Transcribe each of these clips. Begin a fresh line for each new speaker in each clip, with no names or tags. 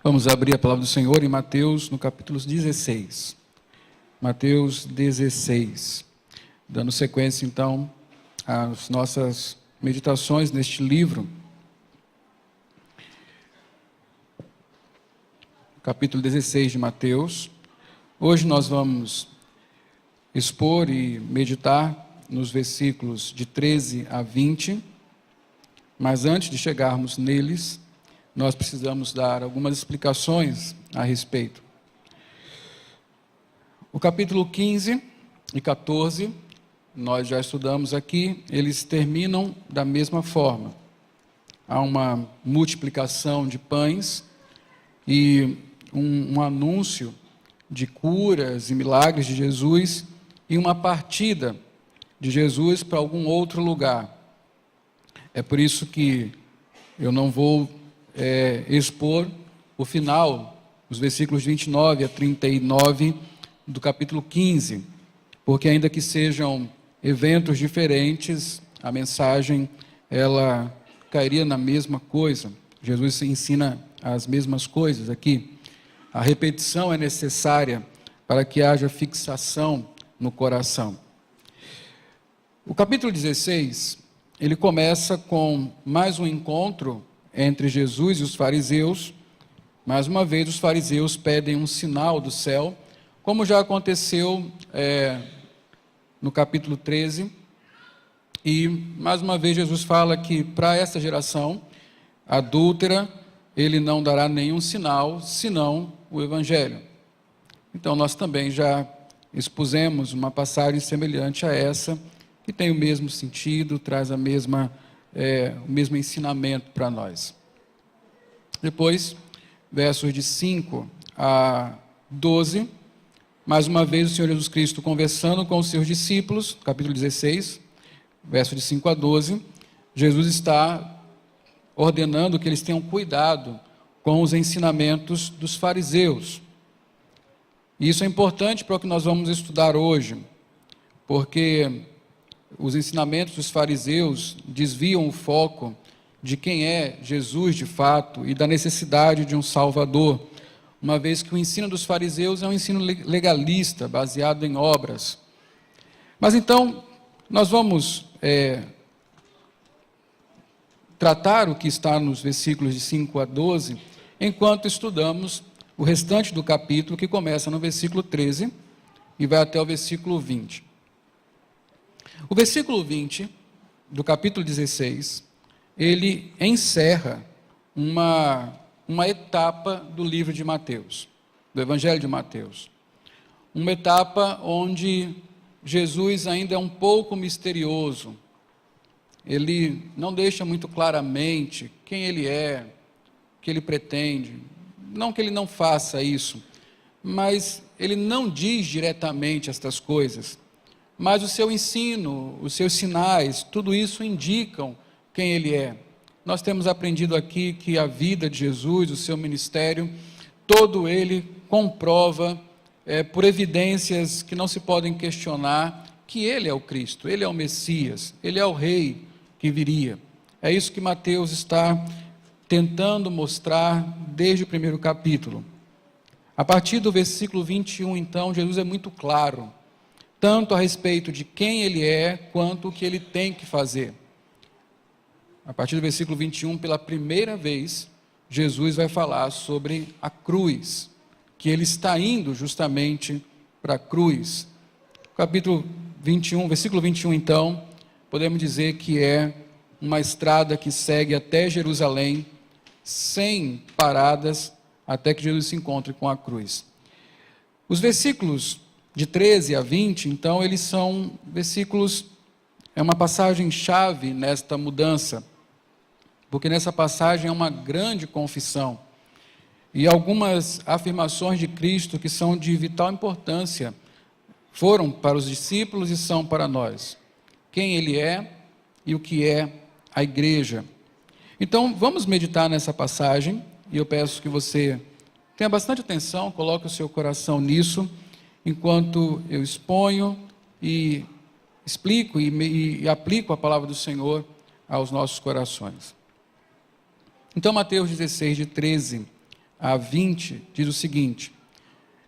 Vamos abrir a palavra do Senhor em Mateus, no capítulo 16. Mateus 16. Dando sequência, então, às nossas meditações neste livro. Capítulo 16 de Mateus. Hoje nós vamos expor e meditar nos versículos de 13 a 20. Mas antes de chegarmos neles, nós precisamos dar algumas explicações a respeito. O capítulo 15 e 14, nós já estudamos aqui, eles terminam da mesma forma. Há uma multiplicação de pães e um anúncio de curas e milagres de Jesus e uma partida de Jesus para algum outro lugar. É por isso que eu não vou expor o final, os versículos 29 a 39 do capítulo 15, porque ainda que sejam eventos diferentes, a mensagem, ela cairia na mesma coisa. Jesus ensina as mesmas coisas aqui. A repetição é necessária para que haja fixação no coração. O capítulo 16, ele começa com mais um encontro entre Jesus e os fariseus. Mais uma vez, os fariseus pedem um sinal do céu, como já aconteceu no capítulo 13. E, mais uma vez, Jesus fala que para essa geração adúltera, ele não dará nenhum sinal, senão o Evangelho. Então, nós também já expusemos uma passagem semelhante a essa, que tem o mesmo sentido, traz o mesmo ensinamento para nós. Depois, versos de 5 a 12, mais uma vez o Senhor Jesus Cristo conversando com os seus discípulos, capítulo 16, versos de 5 a 12, Jesus está ordenando que eles tenham cuidado com os ensinamentos dos fariseus. E isso é importante para o que nós vamos estudar hoje, porque os ensinamentos dos fariseus desviam o foco de quem é Jesus de fato e da necessidade de um Salvador, uma vez que o ensino dos fariseus é um ensino legalista, baseado em obras. Mas então, nós vamos tratar o que está nos versículos de 5 a 12, enquanto estudamos o restante do capítulo, que começa no versículo 13 e vai até o versículo 20. O versículo 20 do capítulo 16, ele encerra uma etapa do livro de Mateus, do Evangelho de Mateus. Uma etapa onde Jesus ainda é um pouco misterioso. Ele não deixa muito claramente quem ele é, o que ele pretende. Não que ele não faça isso, mas ele não diz diretamente estas coisas. Mas o seu ensino, os seus sinais, tudo isso indicam quem ele é. Nós temos aprendido aqui que a vida de Jesus, o seu ministério, todo ele comprova, por evidências que não se podem questionar, que ele é o Cristo, ele é o Messias, ele é o Rei que viria. É isso que Mateus está tentando mostrar desde o primeiro capítulo. A partir do versículo 21, então, Jesus é muito claro, tanto a respeito de quem ele é, quanto o que ele tem que fazer. A partir do versículo 21, pela primeira vez, Jesus vai falar sobre a cruz, que ele está indo justamente para a cruz. Capítulo 21, versículo 21, então, podemos dizer que é uma estrada que segue até Jerusalém, sem paradas, até que Jesus se encontre com a cruz. Os versículos de 13 a 20, então, eles são versículos, é uma passagem-chave nesta mudança, porque nessa passagem é uma grande confissão, e algumas afirmações de Cristo que são de vital importância, foram para os discípulos e são para nós. Quem ele é e o que é a igreja. Então, vamos meditar nessa passagem, e eu peço que você tenha bastante atenção, coloque o seu coração nisso, enquanto eu exponho e explico e aplico a palavra do Senhor aos nossos corações. Então, Mateus 16, de 13 a 20, diz o seguinte: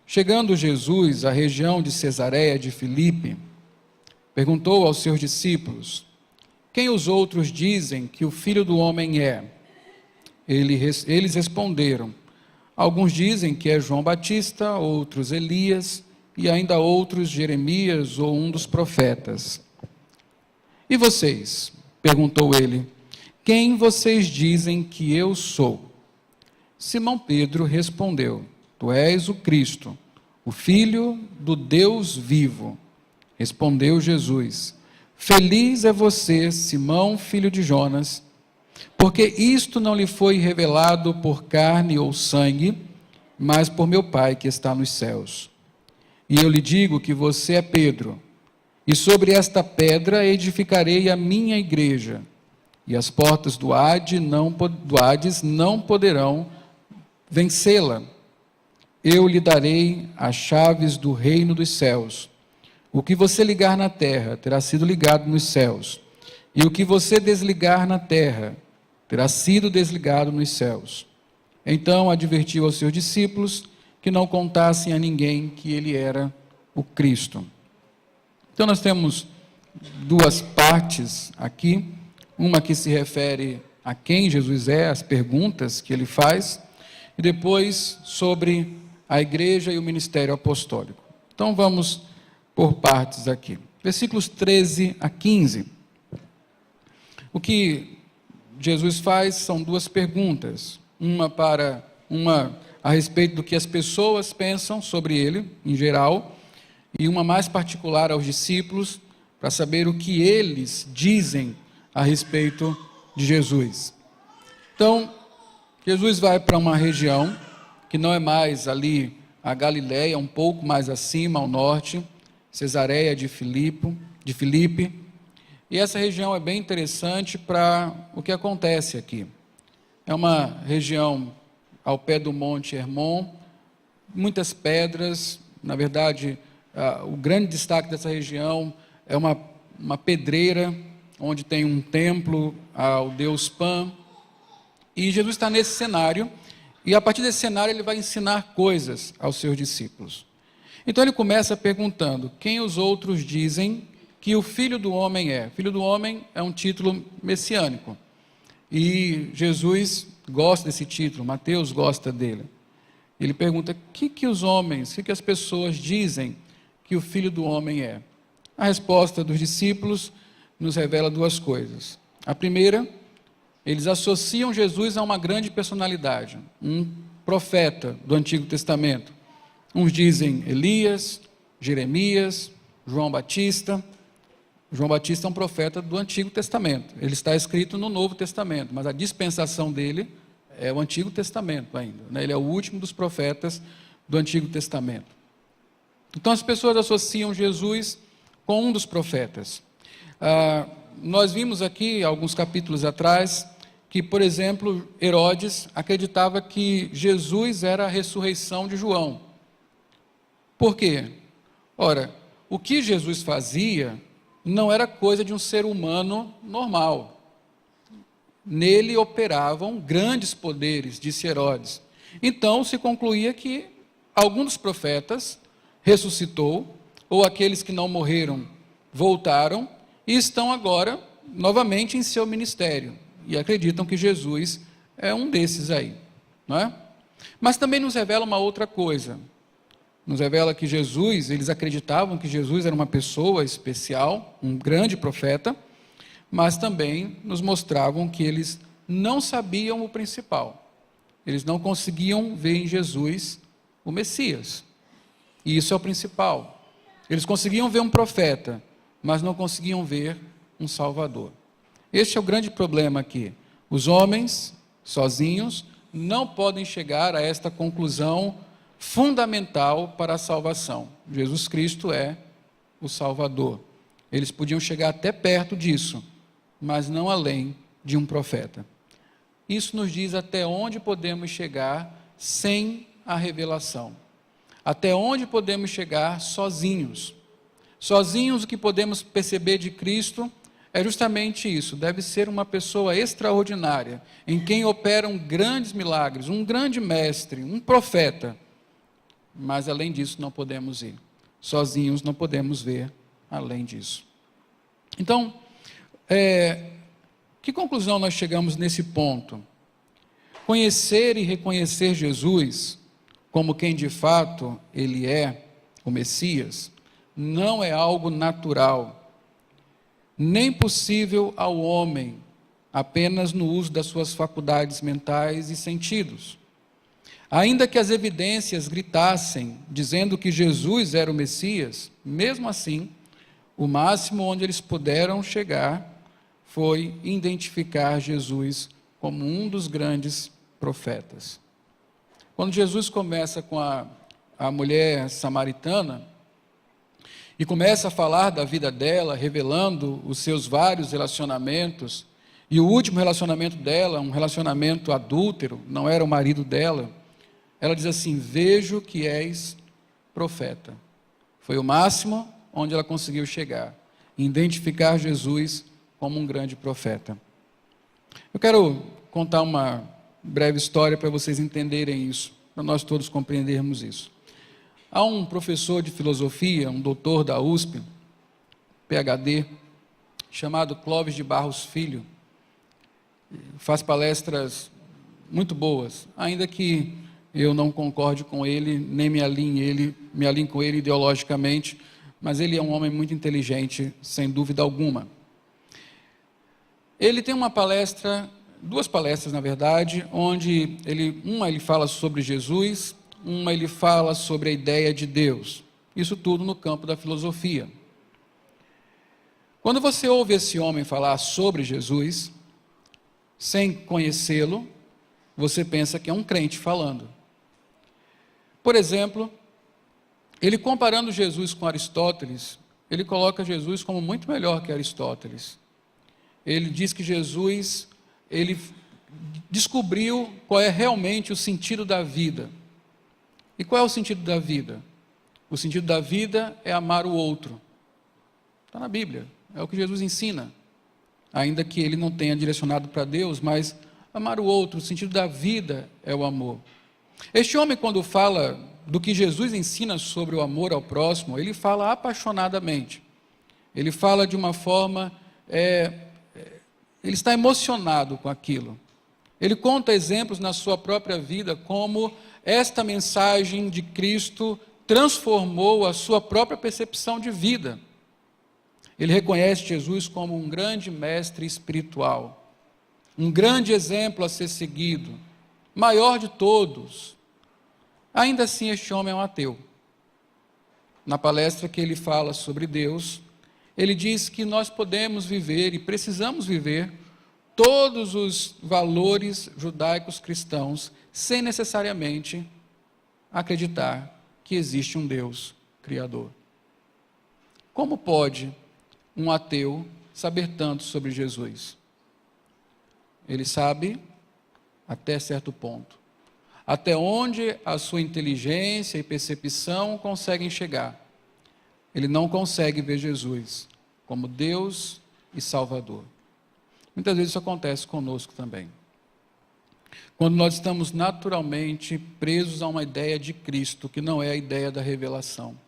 chegando Jesus à região de Cesareia de Filipe, perguntou aos seus discípulos: quem os outros dizem que o Filho do Homem é? Eles responderam: alguns dizem que é João Batista, outros Elias, e ainda outros Jeremias ou um dos profetas. E vocês? Perguntou ele: quem vocês dizem que eu sou? Simão Pedro respondeu: tu és o Cristo, o Filho do Deus vivo. Respondeu Jesus: feliz é você, Simão, filho de Jonas, porque isto não lhe foi revelado por carne ou sangue, mas por meu Pai que está nos céus. E eu lhe digo que você é Pedro, e sobre esta pedra edificarei a minha igreja, e as portas do Hades não poderão vencê-la. Eu lhe darei as chaves do reino dos céus. O que você ligar na terra terá sido ligado nos céus, e o que você desligar na terra terá sido desligado nos céus. Então advertiu aos seus discípulos que não contassem a ninguém que ele era o Cristo. Então nós temos duas partes aqui, uma que se refere a quem Jesus é, as perguntas que ele faz, e depois sobre a igreja e o ministério apostólico. Então vamos por partes aqui. Versículos 13 a 15. O que Jesus faz são duas perguntas, uma a respeito do que as pessoas pensam sobre ele, em geral, e uma mais particular aos discípulos, para saber o que eles dizem a respeito de Jesus. Então, Jesus vai para uma região que não é mais ali a Galileia, um pouco mais acima, ao norte, Cesareia de Filipe, e essa região é bem interessante para o que acontece aqui. É uma região ao pé do Monte Hermon, muitas pedras, na verdade, o grande destaque dessa região é uma pedreira, onde tem um templo ao deus Pan, e Jesus está nesse cenário, e a partir desse cenário ele vai ensinar coisas aos seus discípulos. Então ele começa perguntando: quem os outros dizem que o Filho do Homem é? Filho do Homem é um título messiânico, e Jesus gosta desse título, Mateus gosta dele. Ele pergunta: o que os homens, o que as pessoas dizem que o Filho do Homem é? A resposta dos discípulos nos revela duas coisas. A primeira, eles associam Jesus a uma grande personalidade, um profeta do Antigo Testamento. Uns dizem Elias, Jeremias, João Batista. João Batista é um profeta do Antigo Testamento. Ele está escrito no Novo Testamento, mas a dispensação dele é o Antigo Testamento ainda, né? Ele é o último dos profetas do Antigo Testamento. Então as pessoas associam Jesus com um dos profetas. Nós vimos aqui, alguns capítulos atrás, que, por exemplo, Herodes acreditava que Jesus era a ressurreição de João. Por quê? Ora, o que Jesus fazia não era coisa de um ser humano normal. Nele operavam grandes poderes, disse Herodes. Então se concluía que algum dos profetas ressuscitou, ou aqueles que não morreram voltaram, e estão agora novamente em seu ministério, e acreditam que Jesus é um desses aí, não é? Mas também nos revela uma outra coisa, nos revela que Jesus, eles acreditavam que Jesus era uma pessoa especial, um grande profeta, mas também nos mostravam que eles não sabiam o principal, eles não conseguiam ver em Jesus o Messias, e isso é o principal. Eles conseguiam ver um profeta, mas não conseguiam ver um Salvador. Este é o grande problema aqui. Os homens, sozinhos, não podem chegar a esta conclusão fundamental para a salvação. Jesus Cristo é o Salvador. Eles podiam chegar até perto disso, mas não além de um profeta. Isso nos diz até onde podemos chegar sem a revelação. Até onde podemos chegar sozinhos. Sozinhos, o que podemos perceber de Cristo é justamente isso, deve ser uma pessoa extraordinária, em quem operam grandes milagres, um grande mestre, um profeta. Mas além disso não podemos ir, sozinhos não podemos ver além disso. Então, que conclusão nós chegamos nesse ponto? Conhecer e reconhecer Jesus como quem de fato Ele é, o Messias, não é algo natural, nem possível ao homem, apenas no uso das suas faculdades mentais e sentidos. Ainda que as evidências gritassem, dizendo que Jesus era o Messias, mesmo assim, o máximo onde eles puderam chegar foi identificar Jesus como um dos grandes profetas. Quando Jesus começa com a mulher samaritana, e começa a falar da vida dela, revelando os seus vários relacionamentos, e o último relacionamento dela, um relacionamento adúltero, não era o marido dela, ela diz assim: vejo que és profeta. Foi o máximo onde ela conseguiu chegar, identificar Jesus como um grande profeta. Eu quero contar uma breve história para vocês entenderem isso, para nós todos compreendermos isso. Há um professor de filosofia, um doutor da USP, PhD, chamado Clóvis de Barros Filho. Faz palestras muito boas, ainda que eu não concorde com ele, nem me alinhe com ele ideologicamente, mas ele é um homem muito inteligente, sem dúvida alguma. Ele tem uma palestra, duas palestras na verdade, onde ele fala sobre Jesus, uma ele fala sobre a ideia de Deus. Isso tudo no campo da filosofia. Quando você ouve esse homem falar sobre Jesus, sem conhecê-lo, você pensa que é um crente falando. Por exemplo, ele comparando Jesus com Aristóteles, ele coloca Jesus como muito melhor que Aristóteles. Ele diz que Jesus, ele descobriu qual é realmente o sentido da vida. E qual é o sentido da vida? O sentido da vida é amar o outro. Está na Bíblia, é o que Jesus ensina. Ainda que ele não tenha direcionado para Deus, mas amar o outro, o sentido da vida é o amor. Este homem, quando fala do que Jesus ensina sobre o amor ao próximo, ele fala apaixonadamente. Ele fala de uma forma, ele está emocionado com aquilo. Ele conta exemplos na sua própria vida, como esta mensagem de Cristo transformou a sua própria percepção de vida. Ele reconhece Jesus como um grande mestre espiritual, um grande exemplo a ser seguido, maior de todos. Ainda assim, este homem é um ateu. Na palestra que ele fala sobre Deus, ele diz que nós podemos viver e precisamos viver todos os valores judaicos cristãos sem necessariamente acreditar que existe um Deus criador. Como pode um ateu saber tanto sobre Jesus? Ele sabe até certo ponto. Até onde a sua inteligência e percepção conseguem chegar. Ele não consegue ver Jesus como Deus e Salvador. Muitas vezes isso acontece conosco também. Quando nós estamos naturalmente presos a uma ideia de Cristo, que não é a ideia da revelação.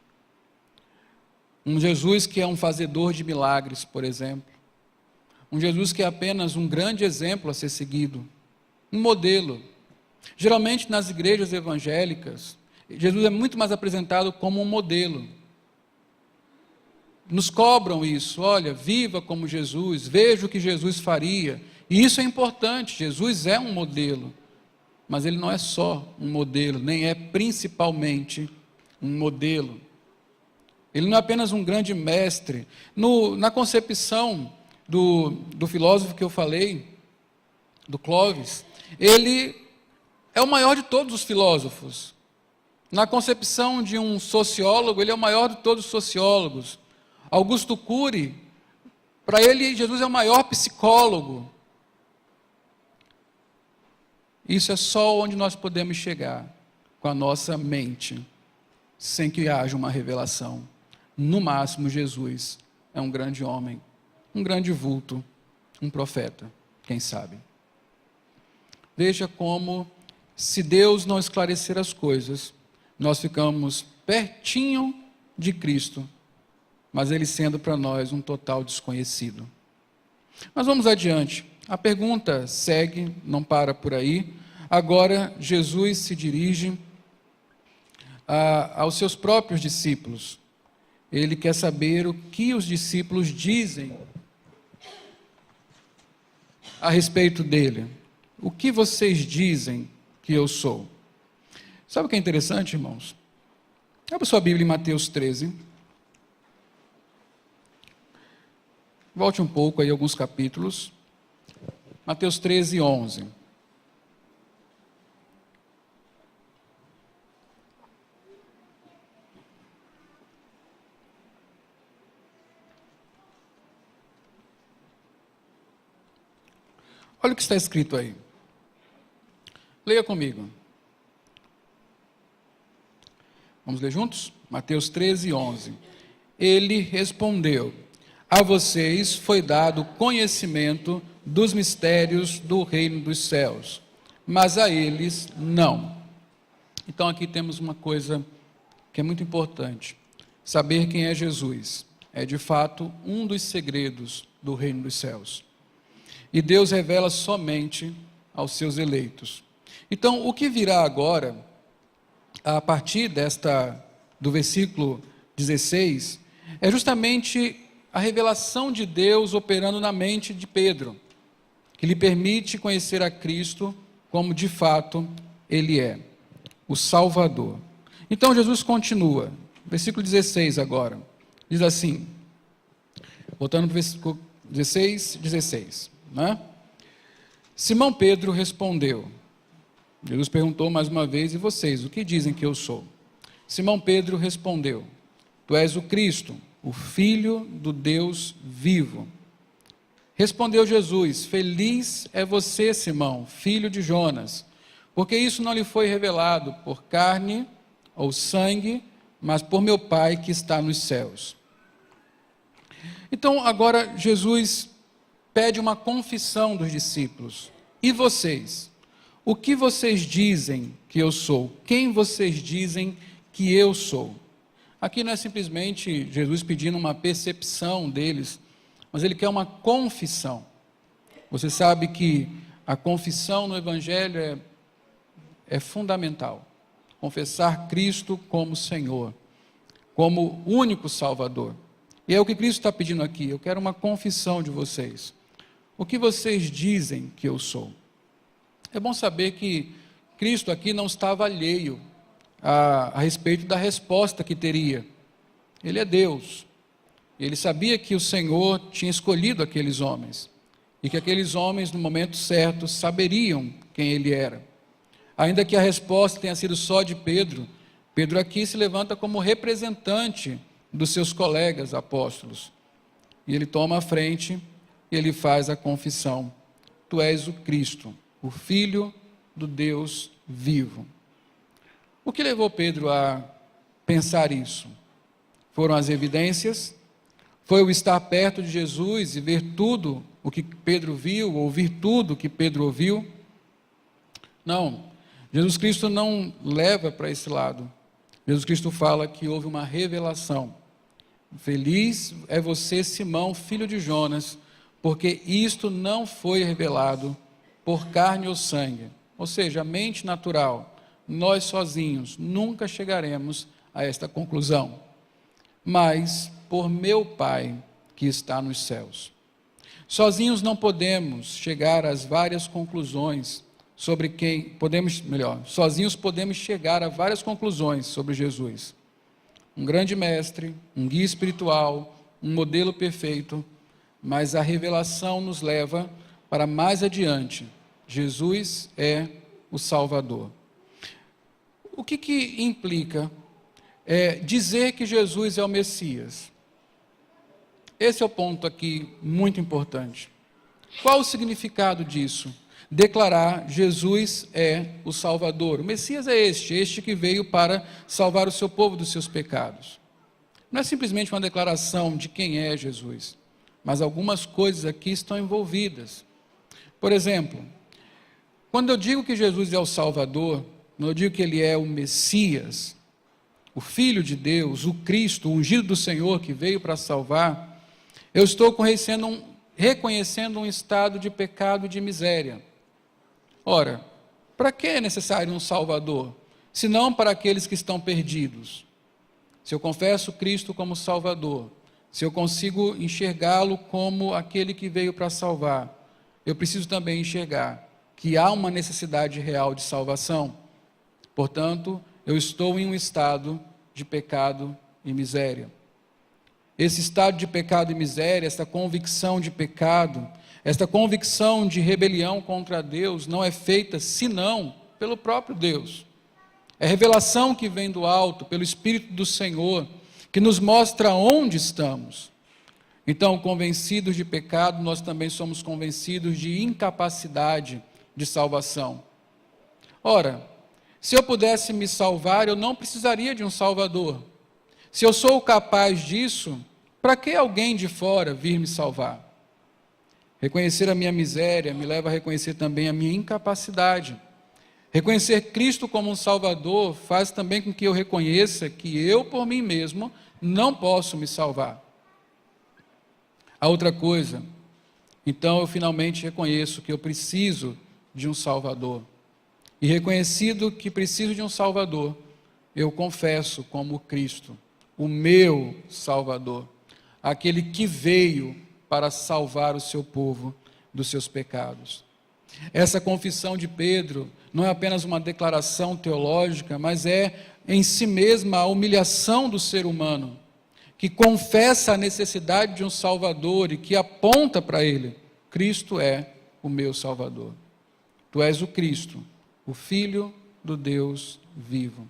Um Jesus que é um fazedor de milagres, por exemplo. Um Jesus que é apenas um grande exemplo a ser seguido. Um modelo. Geralmente nas igrejas evangélicas, Jesus é muito mais apresentado como um modelo. Nos cobram isso, olha, viva como Jesus, veja o que Jesus faria. E isso é importante, Jesus é um modelo. Mas ele não é só um modelo, nem é principalmente um modelo. Ele não é apenas um grande mestre. Na concepção do filósofo que eu falei, do Clóvis, ele é o maior de todos os filósofos. Na concepção de um sociólogo, ele é o maior de todos os sociólogos. Augusto Cury, para ele, Jesus é o maior psicólogo. Isso é só onde nós podemos chegar com a nossa mente, sem que haja uma revelação. No máximo, Jesus é um grande homem, um grande vulto, um profeta, quem sabe. Veja como, se Deus não esclarecer as coisas, nós ficamos pertinho de Cristo, mas Ele sendo para nós um total desconhecido. Mas vamos adiante. A pergunta segue, não para por aí. Agora, Jesus se dirige aos seus próprios discípulos. Ele quer saber o que os discípulos dizem a respeito dele. O que vocês dizem que eu sou? Sabe o que é interessante, irmãos? Abra sua Bíblia em Mateus 13. Volte um pouco aí, alguns capítulos. Mateus 13, 11. Olha o que está escrito aí. Leia comigo. Vamos ler juntos? Mateus 13, 11. Ele respondeu: a vocês foi dado conhecimento dos mistérios do reino dos céus, mas a eles não. Então aqui temos uma coisa que é muito importante. Saber quem é Jesus é de fato um dos segredos do reino dos céus. E Deus revela somente aos seus eleitos. Então, o que virá agora, a partir do versículo 16, é justamente a revelação de Deus operando na mente de Pedro, que lhe permite conhecer a Cristo como de fato Ele é, o Salvador. Então, Jesus continua, versículo 16 agora, diz assim, voltando para o versículo 16. Simão Pedro respondeu. Jesus perguntou mais uma vez: e vocês, o que dizem que eu sou? Simão Pedro respondeu: tu és o Cristo, o Filho do Deus vivo. Respondeu Jesus: feliz é você, Simão, filho de Jonas, porque isso não lhe foi revelado por carne ou sangue, mas por meu Pai que está nos céus. Então agora Jesus pede uma confissão dos discípulos. E vocês? O que vocês dizem que eu sou? Quem vocês dizem que eu sou? Aqui não é simplesmente Jesus pedindo uma percepção deles, mas ele quer uma confissão. Você sabe que a confissão no Evangelho é fundamental. Confessar Cristo como Senhor, como único Salvador. E é o que Cristo está pedindo aqui. Eu quero uma confissão de vocês. O que vocês dizem que eu sou? É bom saber que Cristo aqui não estava alheio a respeito da resposta que teria. Ele é Deus. Ele sabia que o Senhor tinha escolhido aqueles homens. E que aqueles homens, no momento certo, saberiam quem Ele era. Ainda que a resposta tenha sido só de Pedro, Pedro aqui se levanta como representante dos seus colegas apóstolos. E ele toma a frente e ele faz a confissão: tu és o Cristo, o Filho do Deus vivo. O que levou Pedro a pensar isso? Foram as evidências? Foi o estar perto de Jesus e ver tudo o que Pedro viu, ouvir tudo o que Pedro ouviu? Não, Jesus Cristo não leva para esse lado. Jesus Cristo fala que houve uma revelação. Feliz é você, Simão, filho de Jonas, porque isto não foi revelado por carne ou sangue. Ou seja, a mente natural, nós sozinhos nunca chegaremos a esta conclusão, mas por meu Pai que está nos céus. Sozinhos não podemos chegar às várias conclusões sobre sozinhos podemos chegar a várias conclusões sobre Jesus. Um grande mestre, um guia espiritual, um modelo perfeito, mas a revelação nos leva para mais adiante. Jesus é o Salvador. O que implica dizer que Jesus é o Messias? Esse é o ponto aqui muito importante. Qual o significado disso? Declarar Jesus é o Salvador. O Messias é este que veio para salvar o seu povo dos seus pecados. Não é simplesmente uma declaração de quem é Jesus, mas algumas coisas aqui estão envolvidas. Por exemplo, quando eu digo que Jesus é o Salvador, quando eu digo que Ele é o Messias, o Filho de Deus, o Cristo, o ungido do Senhor que veio para salvar, eu estou reconhecendo um estado de pecado e de miséria. Ora, para que é necessário um Salvador, senão para aqueles que estão perdidos? Se eu confesso Cristo como Salvador, se eu consigo enxergá-lo como aquele que veio para salvar, eu preciso também enxergar que há uma necessidade real de salvação. Portanto, eu estou em um estado de pecado e miséria. Esse estado de pecado e miséria, essa convicção de pecado, esta convicção de rebelião contra Deus não é feita senão pelo próprio Deus. É revelação que vem do alto, pelo Espírito do Senhor, que nos mostra onde estamos. Então, convencidos de pecado, nós também somos convencidos de incapacidade de salvação. Ora, se eu pudesse me salvar, eu não precisaria de um Salvador. Se eu sou capaz disso, para que alguém de fora vir me salvar? Reconhecer a minha miséria me leva a reconhecer também a minha incapacidade. Reconhecer Cristo como um Salvador faz também com que eu reconheça que eu, por mim mesmo, não posso me salvar. A outra coisa, então eu finalmente reconheço que eu preciso de um Salvador. E reconhecido que preciso de um Salvador, eu confesso como Cristo, o meu Salvador, aquele que veio para salvar o seu povo dos seus pecados. Essa confissão de Pedro não é apenas uma declaração teológica, mas é em si mesma a humilhação do ser humano, que confessa a necessidade de um Salvador e que aponta para ele: Cristo é o meu Salvador. Tu és o Cristo, o Filho do Deus vivo.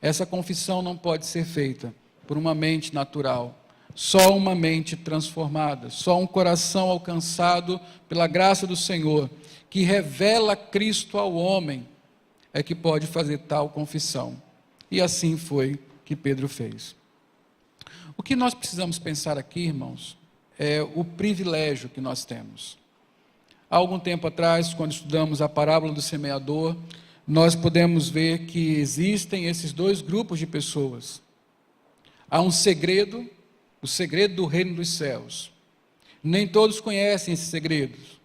Essa confissão não pode ser feita por uma mente natural. Só uma mente transformada, só um coração alcançado pela graça do Senhor, que revela Cristo ao homem, é que pode fazer tal confissão. E assim foi que Pedro fez. O que nós precisamos pensar aqui, irmãos, é o privilégio que nós temos. Há algum tempo atrás, quando estudamos a parábola do semeador, nós podemos ver que existem esses dois grupos de pessoas. Há um segredo, o segredo do reino dos céus. Nem todos conhecem esses segredos.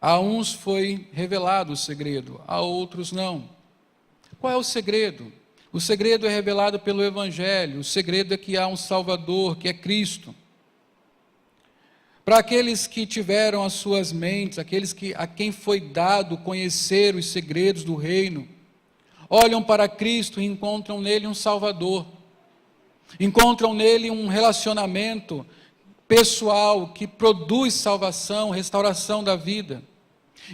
A uns foi revelado o segredo, a outros não. Qual é o segredo? O segredo é revelado pelo Evangelho. O segredo é que há um Salvador, que é Cristo. Para aqueles que tiveram as suas mentes, a quem foi dado conhecer os segredos do reino, olham para Cristo e encontram nele um Salvador. Encontram nele um relacionamento pessoal que produz salvação, restauração da vida.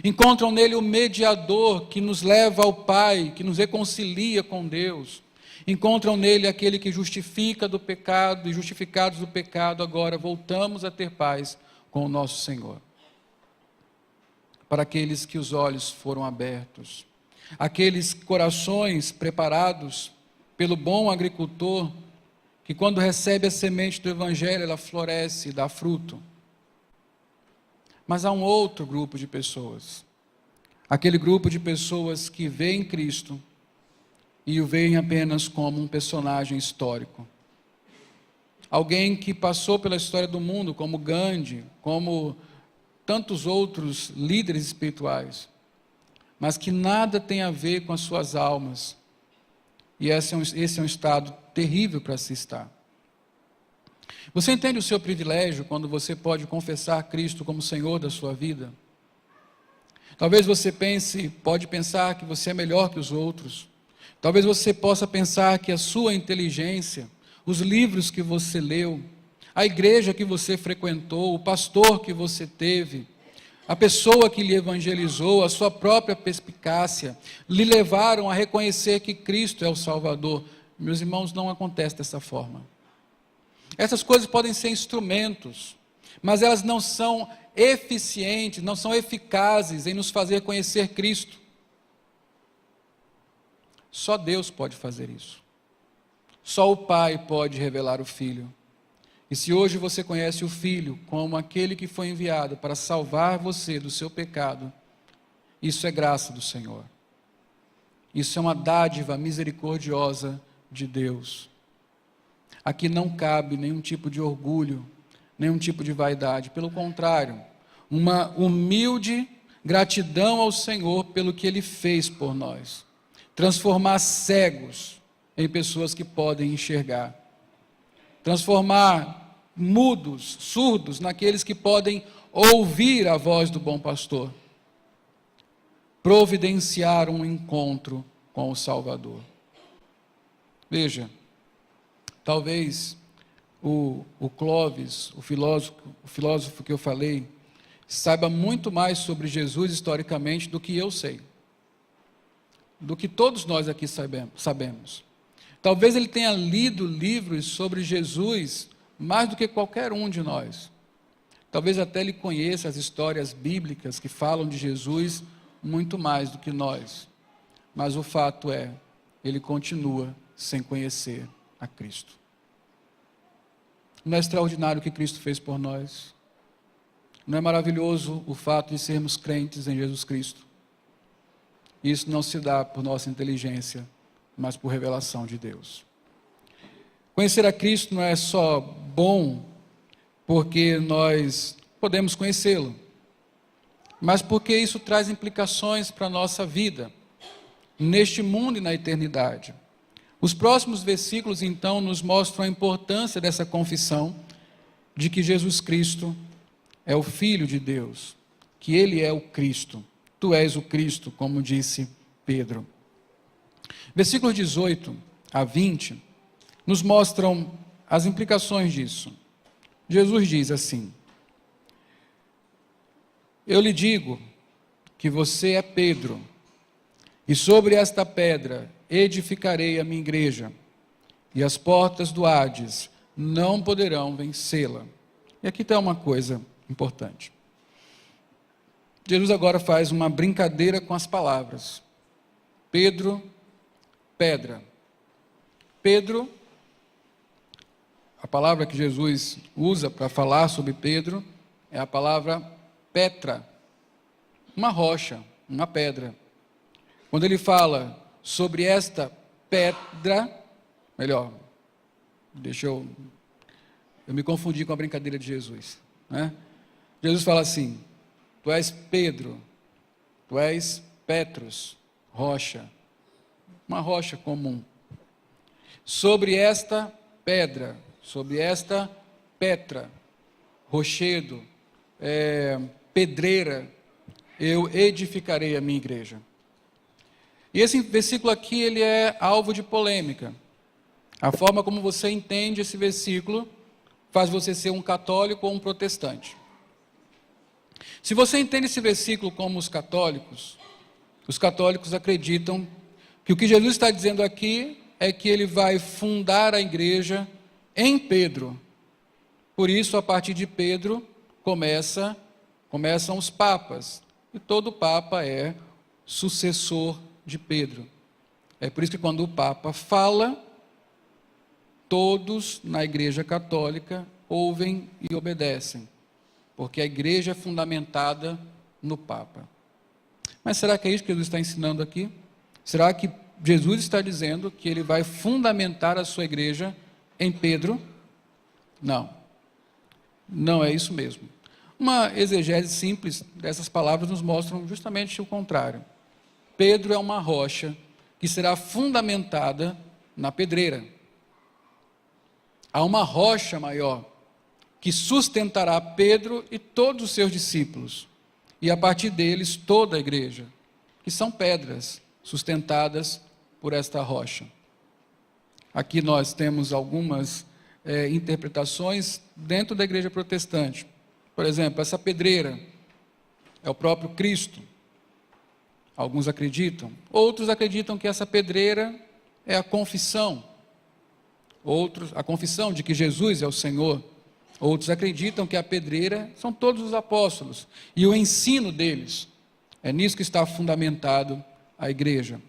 Encontram nele o mediador que nos leva ao Pai, que nos reconcilia com Deus. Encontram nele aquele que justifica do pecado, e justificados do pecado, agora voltamos a ter paz com o nosso Senhor. Para aqueles que os olhos foram abertos, aqueles corações preparados pelo bom agricultor, que quando recebe a semente do Evangelho, ela floresce e dá fruto. Mas há um outro grupo de pessoas, aquele grupo de pessoas que veem Cristo e o veem apenas como um personagem histórico. Alguém que passou pela história do mundo, como Gandhi, como tantos outros líderes espirituais, mas que nada tem a ver com as suas almas. E esse é um estado terrível para se estar. Você entende o seu privilégio quando você pode confessar Cristo como Senhor da sua vida? Talvez você pode pensar que você é melhor que os outros. Talvez você possa pensar que a sua inteligência, os livros que você leu, a igreja que você frequentou, o pastor que você teve, a pessoa que lhe evangelizou, a sua própria perspicácia, lhe levaram a reconhecer que Cristo é o Salvador. Meus irmãos, não acontece dessa forma. Essas coisas podem ser instrumentos, mas elas não são eficientes, não são eficazes em nos fazer conhecer Cristo. Só Deus pode fazer isso. Só o Pai pode revelar o Filho. E se hoje você conhece o Filho como aquele que foi enviado para salvar você do seu pecado, isso é graça do Senhor. Isso é uma dádiva misericordiosa de Deus. Aqui não cabe nenhum tipo de orgulho, nenhum tipo de vaidade. Pelo contrário, uma humilde gratidão ao Senhor pelo que Ele fez por nós. Transformar cegos em pessoas que podem enxergar. Transformar mudos, surdos, naqueles que podem ouvir a voz do bom pastor. Providenciar um encontro com o Salvador. Veja, talvez o Clóvis, o filósofo que eu falei, saiba muito mais sobre Jesus historicamente do que eu sei, do que todos nós aqui sabemos. Talvez ele tenha lido livros sobre Jesus mais do que qualquer um de nós. Talvez até ele conheça as histórias bíblicas que falam de Jesus muito mais do que nós. Mas o fato é, ele continua sem conhecer a Cristo. Não é extraordinário o que Cristo fez por nós? Não é maravilhoso o fato de sermos crentes em Jesus Cristo? Isso não se dá por nossa inteligência, mas por revelação de Deus. Conhecer a Cristo não é só bom porque nós podemos conhecê-lo, mas porque isso traz implicações para a nossa vida, neste mundo e na eternidade. Os próximos versículos, então, nos mostram a importância dessa confissão de que Jesus Cristo é o Filho de Deus, que Ele é o Cristo. Tu és o Cristo, como disse Pedro. Versículos 18 a 20 nos mostram as implicações disso. Jesus diz assim: eu lhe digo que você é Pedro, e sobre esta pedra edificarei a minha igreja, e as portas do Hades não poderão vencê-la. E aqui está uma coisa importante. Jesus agora faz uma brincadeira com as palavras. Pedro, pedra. Pedro, a palavra que Jesus usa para falar sobre Pedro é a palavra Petra, uma rocha, uma pedra. Quando ele fala sobre esta pedra, melhor, eu me confundi com a brincadeira de Jesus, né? Jesus fala assim: tu és Pedro, tu és Petros, rocha, uma rocha comum. Sobre esta pedra, sobre esta Petra, rochedo, pedreira, eu edificarei a minha igreja. E esse versículo aqui, ele é alvo de polêmica. A forma como você entende esse versículo faz você ser um católico ou um protestante. Se você entende esse versículo como os católicos acreditam que o que Jesus está dizendo aqui é que ele vai fundar a igreja em Pedro. Por isso, a partir de Pedro, começam os papas. E todo papa é sucessor de Pedro. É por isso que quando o Papa fala, todos na Igreja Católica ouvem e obedecem, porque a Igreja é fundamentada no Papa. Mas será que é isso que Jesus está ensinando aqui? Será que Jesus está dizendo que ele vai fundamentar a sua Igreja em Pedro? Não. Não é isso mesmo. Uma exegese simples dessas palavras nos mostra justamente o contrário. Pedro é uma rocha que será fundamentada na pedreira. Há uma rocha maior que sustentará Pedro e todos os seus discípulos, e a partir deles toda a igreja, que são pedras sustentadas por esta rocha. Aqui nós temos algumas interpretações dentro da igreja protestante. Por exemplo, essa pedreira é o próprio Cristo. Alguns acreditam. Outros acreditam que essa pedreira é a confissão. Outros, a confissão de que Jesus é o Senhor. Outros acreditam que a pedreira são todos os apóstolos e o ensino deles. É nisso que está fundamentado a igreja.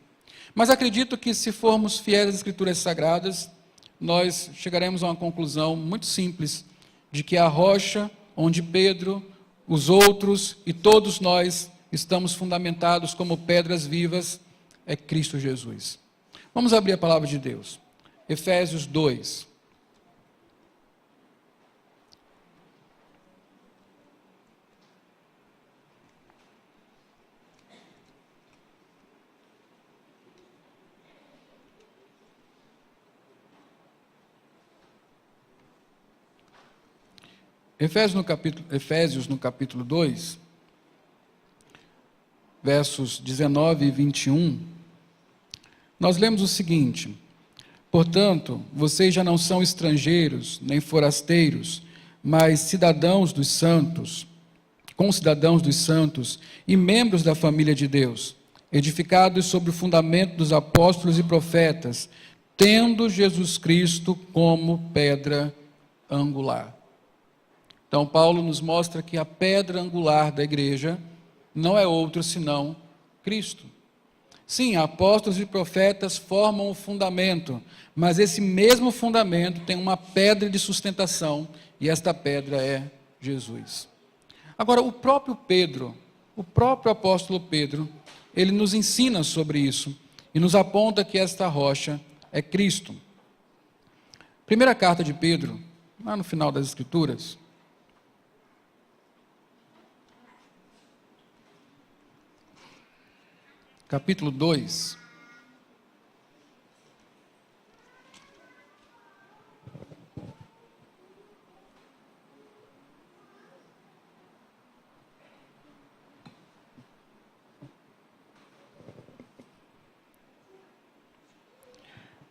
Mas acredito que, se formos fiéis às Escrituras Sagradas, nós chegaremos a uma conclusão muito simples de que a rocha onde Pedro, os outros e todos nós estamos fundamentados como pedras vivas é Cristo Jesus. Vamos abrir a palavra de Deus. Efésios 2. Efésios no capítulo 2, versos 19 e 21, nós lemos o seguinte: portanto, vocês já não são estrangeiros, nem forasteiros, mas cidadãos dos santos, concidadãos dos santos e membros da família de Deus, edificados sobre o fundamento dos apóstolos e profetas, tendo Jesus Cristo como pedra angular. Então, Paulo nos mostra que a pedra angular da igreja não é outro senão Cristo. Sim, apóstolos e profetas formam o fundamento, mas esse mesmo fundamento tem uma pedra de sustentação, e esta pedra é Jesus. Agora, o próprio apóstolo Pedro, ele nos ensina sobre isso, e nos aponta que esta rocha é Cristo. Primeira carta de Pedro, lá no final das Escrituras, capítulo 2,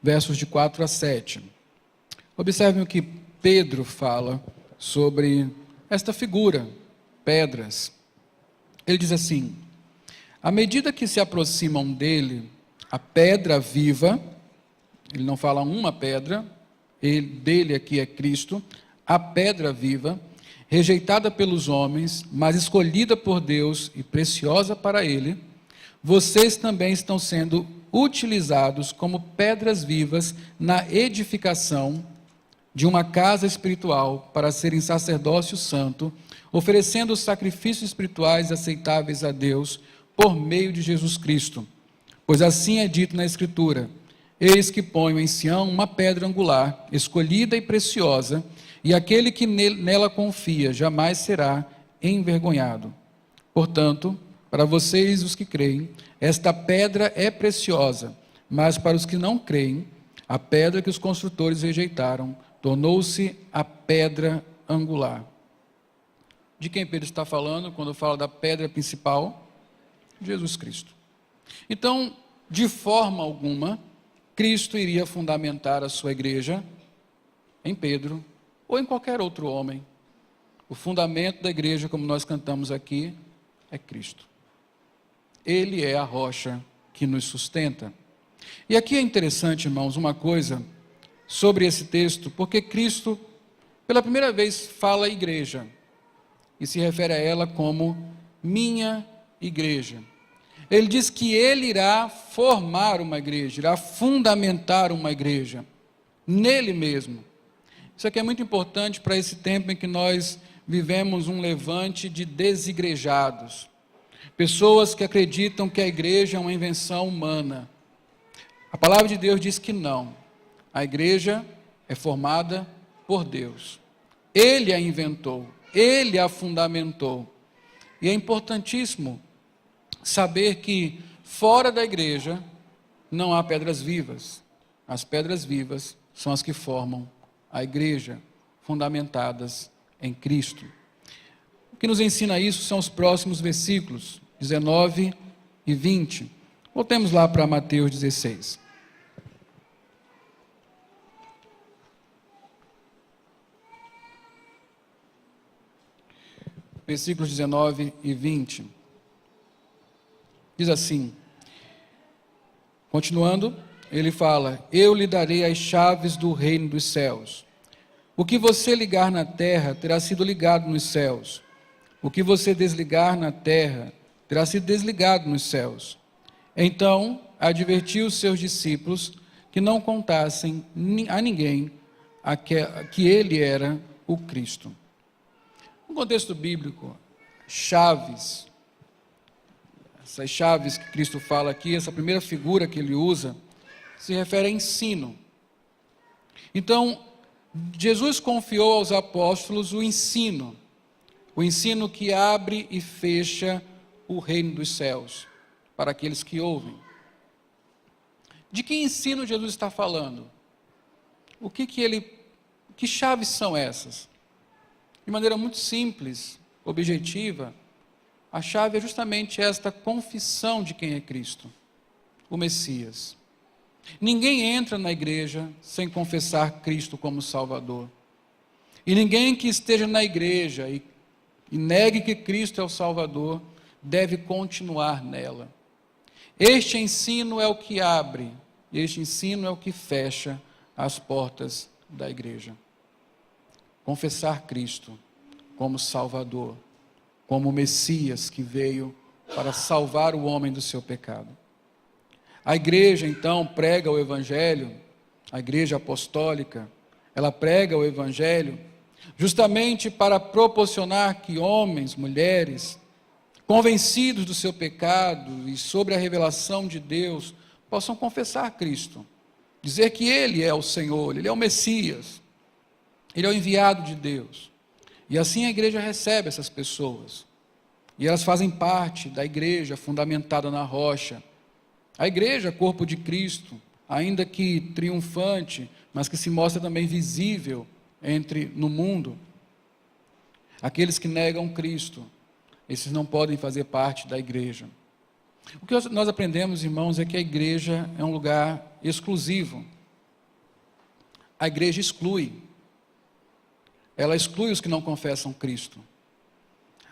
versos de 4 a 7. Observem o que Pedro fala sobre esta figura, pedras. Ele diz assim: à medida que se aproximam dele, a pedra viva, ele não fala uma pedra, dele aqui é Cristo, a pedra viva, rejeitada pelos homens, mas escolhida por Deus e preciosa para ele, vocês também estão sendo utilizados como pedras vivas na edificação de uma casa espiritual para serem sacerdócio santo, oferecendo sacrifícios espirituais aceitáveis a Deus por meio de Jesus Cristo. Pois assim é dito na Escritura: eis que ponho em Sião uma pedra angular, escolhida e preciosa, e aquele que nela confia jamais será envergonhado. Portanto, para vocês, os que creem, esta pedra é preciosa, mas para os que não creem, a pedra que os construtores rejeitaram tornou-se a pedra angular. De quem Pedro está falando quando fala da pedra principal? Jesus Cristo. Então, de forma alguma, Cristo iria fundamentar a sua igreja em Pedro ou em qualquer outro homem. O fundamento da igreja, como nós cantamos aqui, é Cristo. Ele é a rocha que nos sustenta. E aqui é interessante, irmãos, uma coisa sobre esse texto, porque Cristo, pela primeira vez, fala igreja e se refere a ela como minha igreja. Ele diz que ele irá formar uma igreja, irá fundamentar uma igreja, nele mesmo. Isso aqui é muito importante para esse tempo em que nós vivemos um levante de desigrejados. Pessoas que acreditam que a igreja é uma invenção humana. A palavra de Deus diz que não. A igreja é formada por Deus. Ele a inventou, ele a fundamentou. E é importantíssimo saber que fora da igreja não há pedras vivas. As pedras vivas são as que formam a igreja, fundamentadas em Cristo. O que nos ensina isso são os próximos versículos, 19 e 20. Voltemos lá para Mateus 16. Versículos 19 e 20. Diz assim, continuando, ele fala: eu lhe darei as chaves do reino dos céus. O que você ligar na terra terá sido ligado nos céus. O que você desligar na terra terá sido desligado nos céus. Então, advertiu os seus discípulos que não contassem a ninguém que ele era o Cristo. No contexto bíblico, chaves, essas chaves que Cristo fala aqui, essa primeira figura que ele usa, se refere a ensino. Então, Jesus confiou aos apóstolos o ensino que abre e fecha o reino dos céus, para aqueles que ouvem. De que ensino Jesus está falando? Que chaves são essas? De maneira muito simples, objetiva, a chave é justamente esta confissão de quem é Cristo, o Messias. Ninguém entra na igreja sem confessar Cristo como Salvador. E ninguém que esteja na igreja e negue que Cristo é o Salvador, deve continuar nela. Este ensino é o que abre, este ensino é o que fecha as portas da igreja. Confessar Cristo como Salvador, como Messias que veio para salvar o homem do seu pecado. A igreja, então, prega o Evangelho, a igreja apostólica, ela prega o Evangelho justamente para proporcionar que homens, mulheres, convencidos do seu pecado e sobre a revelação de Deus, possam confessar Cristo, dizer que Ele é o Senhor, Ele é o Messias, Ele é o enviado de Deus. E assim a igreja recebe essas pessoas, e elas fazem parte da igreja fundamentada na rocha. A igreja, corpo de Cristo, ainda que triunfante, mas que se mostra também visível no mundo. Aqueles que negam Cristo, esses não podem fazer parte da igreja. O que nós aprendemos, irmãos, é que a igreja é um lugar exclusivo. A igreja exclui. Ela exclui os que não confessam Cristo.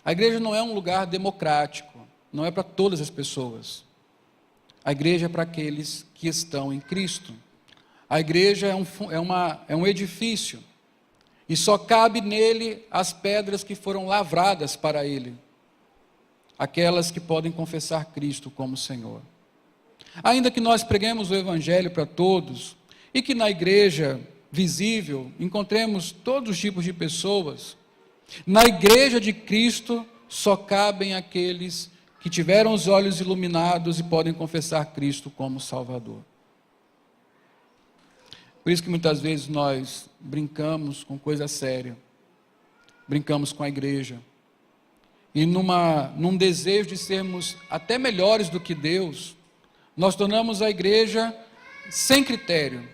A igreja não é um lugar democrático, não é para todas as pessoas. A igreja é para aqueles que estão em Cristo. A igreja é um edifício, e só cabe nele as pedras que foram lavradas para ele, aquelas que podem confessar Cristo como Senhor. Ainda que nós preguemos o Evangelho para todos, e que na igreja visível encontremos todos os tipos de pessoas, na igreja de Cristo só cabem aqueles que tiveram os olhos iluminados e podem confessar Cristo como Salvador. Por isso que muitas vezes nós brincamos com coisa séria, brincamos com a igreja, e num desejo de sermos até melhores do que Deus, nós tornamos a igreja sem critério.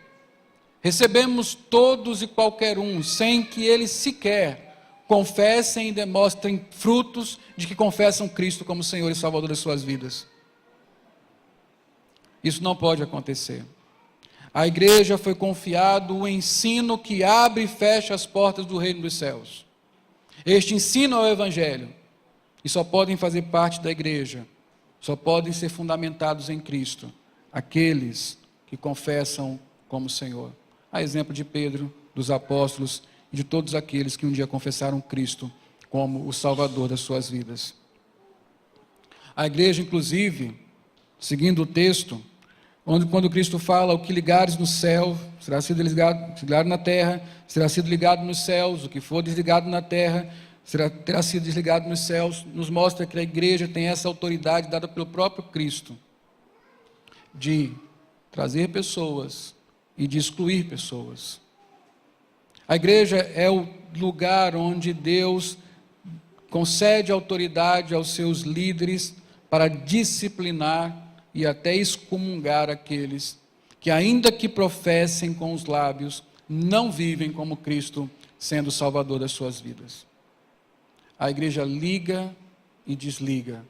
Recebemos todos e qualquer um, sem que eles sequer confessem e demonstrem frutos de que confessam Cristo como Senhor e Salvador das suas vidas. Isso não pode acontecer. A igreja foi confiado o ensino que abre e fecha as portas do reino dos céus. Este ensino é o Evangelho, e só podem fazer parte da igreja, só podem ser fundamentados em Cristo, aqueles que confessam como Senhor. A exemplo de Pedro, dos apóstolos e de todos aqueles que um dia confessaram Cristo como o Salvador das suas vidas. A igreja, inclusive, seguindo o texto, quando Cristo fala, o que ligares no céu, será sido ligado na terra, será sido ligado nos céus, o que for desligado na terra, terá sido desligado nos céus, nos mostra que a igreja tem essa autoridade dada pelo próprio Cristo, de trazer pessoas e de excluir pessoas. A igreja é o lugar onde Deus concede autoridade aos seus líderes para disciplinar e até excomungar aqueles que, ainda que professem com os lábios, não vivem como Cristo, sendo o Salvador das suas vidas. A igreja liga e desliga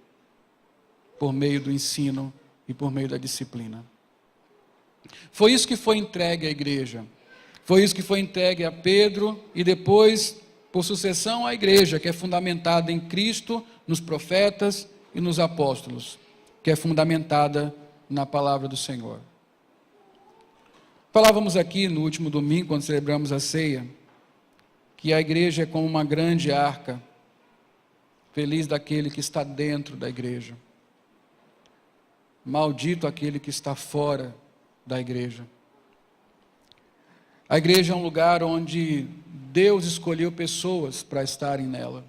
por meio do ensino e por meio da disciplina. Foi isso que foi entregue à igreja. Foi isso que foi entregue a Pedro e depois, por sucessão, à igreja, que é fundamentada em Cristo, nos profetas e nos apóstolos, que é fundamentada na palavra do Senhor. Falávamos aqui no último domingo, quando celebramos a ceia, que a igreja é como uma grande arca, feliz daquele que está dentro da igreja, maldito aquele que está fora da igreja. A igreja é um lugar onde Deus escolheu pessoas para estarem nela,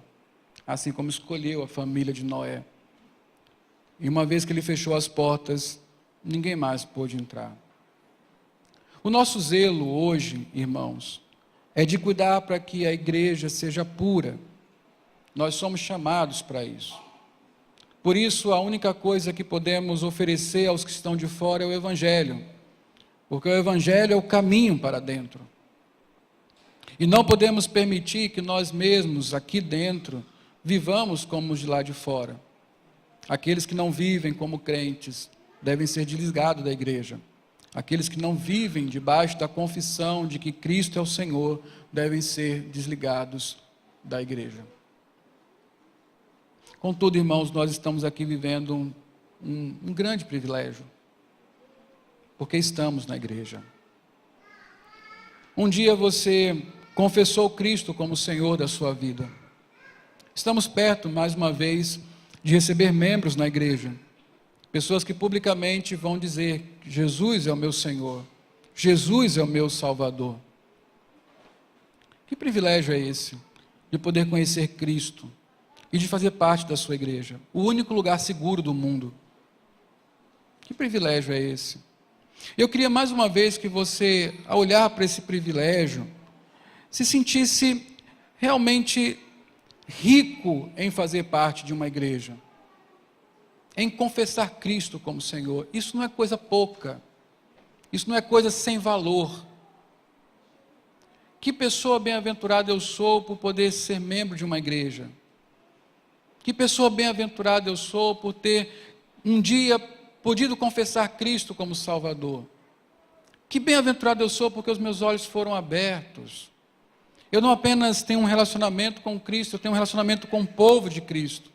assim como escolheu a família de Noé. E uma vez que ele fechou as portas, ninguém mais pôde entrar. O nosso zelo hoje, irmãos, é de cuidar para que a igreja seja pura. Nós somos chamados para isso. Por isso, a única coisa que podemos oferecer aos que estão de fora é o Evangelho, porque o Evangelho é o caminho para dentro. E não podemos permitir que nós mesmos, aqui dentro, vivamos como os de lá de fora. Aqueles que não vivem como crentes devem ser desligados da igreja. Aqueles que não vivem debaixo da confissão de que Cristo é o Senhor devem ser desligados da igreja. Contudo, irmãos, nós estamos aqui vivendo um grande privilégio, porque estamos na igreja. Um dia você confessou Cristo como Senhor da sua vida. Estamos perto, mais uma vez, de receber membros na igreja. Pessoas que publicamente vão dizer: Jesus é o meu Senhor, Jesus é o meu Salvador. Que privilégio é esse, de poder conhecer Cristo e de fazer parte da sua igreja, o único lugar seguro do mundo. Que privilégio é esse? Eu queria mais uma vez que você, ao olhar para esse privilégio, se sentisse realmente rico em fazer parte de uma igreja, em confessar Cristo como Senhor. Isso não é coisa pouca, isso não é coisa sem valor. Que pessoa bem-aventurada eu sou por poder ser membro de uma igreja. Que pessoa bem-aventurada eu sou por ter um dia podido confessar Cristo como Salvador. Que bem-aventurado eu sou porque os meus olhos foram abertos. Eu não apenas tenho um relacionamento com Cristo, eu tenho um relacionamento com o povo de Cristo.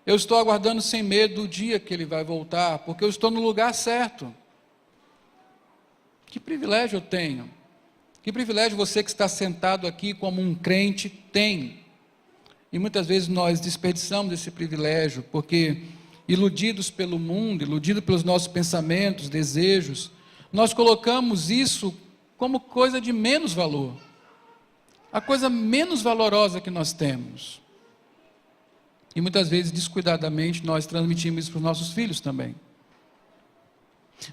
Eu estou aguardando sem medo o dia que Ele vai voltar, porque eu estou no lugar certo. Que privilégio eu tenho. Que privilégio você que está sentado aqui como um crente tem. E muitas vezes nós desperdiçamos esse privilégio, porque iludidos pelo mundo, iludidos pelos nossos pensamentos, desejos, nós colocamos isso como coisa de menos valor. A coisa menos valorosa que nós temos. E muitas vezes, descuidadamente, nós transmitimos isso para os nossos filhos também.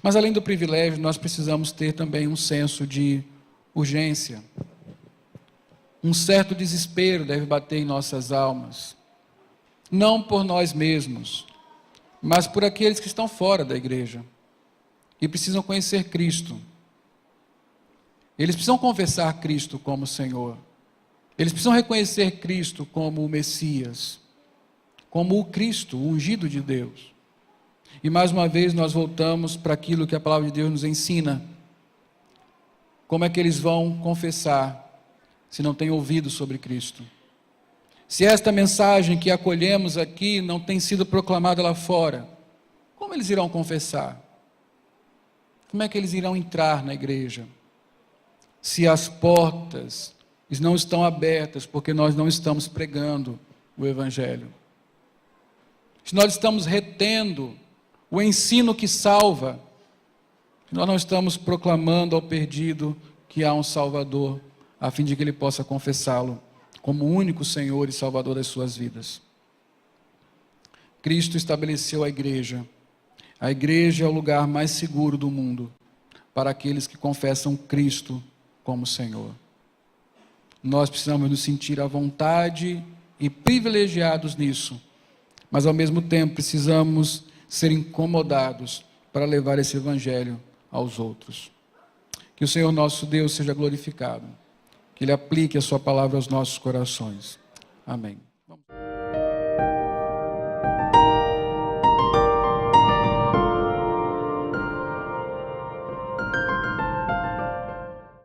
Mas além do privilégio, nós precisamos ter também um senso de urgência. Um certo desespero deve bater em nossas almas. Não por nós mesmos, mas por aqueles que estão fora da igreja e precisam conhecer Cristo. Eles precisam confessar Cristo como Senhor. Eles precisam reconhecer Cristo como o Messias, como o Cristo, o ungido de Deus. E mais uma vez nós voltamos para aquilo que a palavra de Deus nos ensina. Como é que eles vão confessar se não têm ouvido sobre Cristo? Se esta mensagem que acolhemos aqui não tem sido proclamada lá fora, como eles irão confessar? Como é que eles irão entrar na igreja? Se as portas não estão abertas, porque nós não estamos pregando o Evangelho. Se nós estamos retendo o ensino que salva, se nós não estamos proclamando ao perdido que há um Salvador, a fim de que ele possa confessá-lo como o único Senhor e Salvador das suas vidas. Cristo estabeleceu a igreja. A igreja é o lugar mais seguro do mundo para aqueles que confessam Cristo como Senhor. Nós precisamos nos sentir à vontade e privilegiados nisso, mas ao mesmo tempo precisamos ser incomodados para levar esse Evangelho aos outros. Que o Senhor nosso Deus seja glorificado, que Ele aplique a sua palavra aos nossos corações. Amém.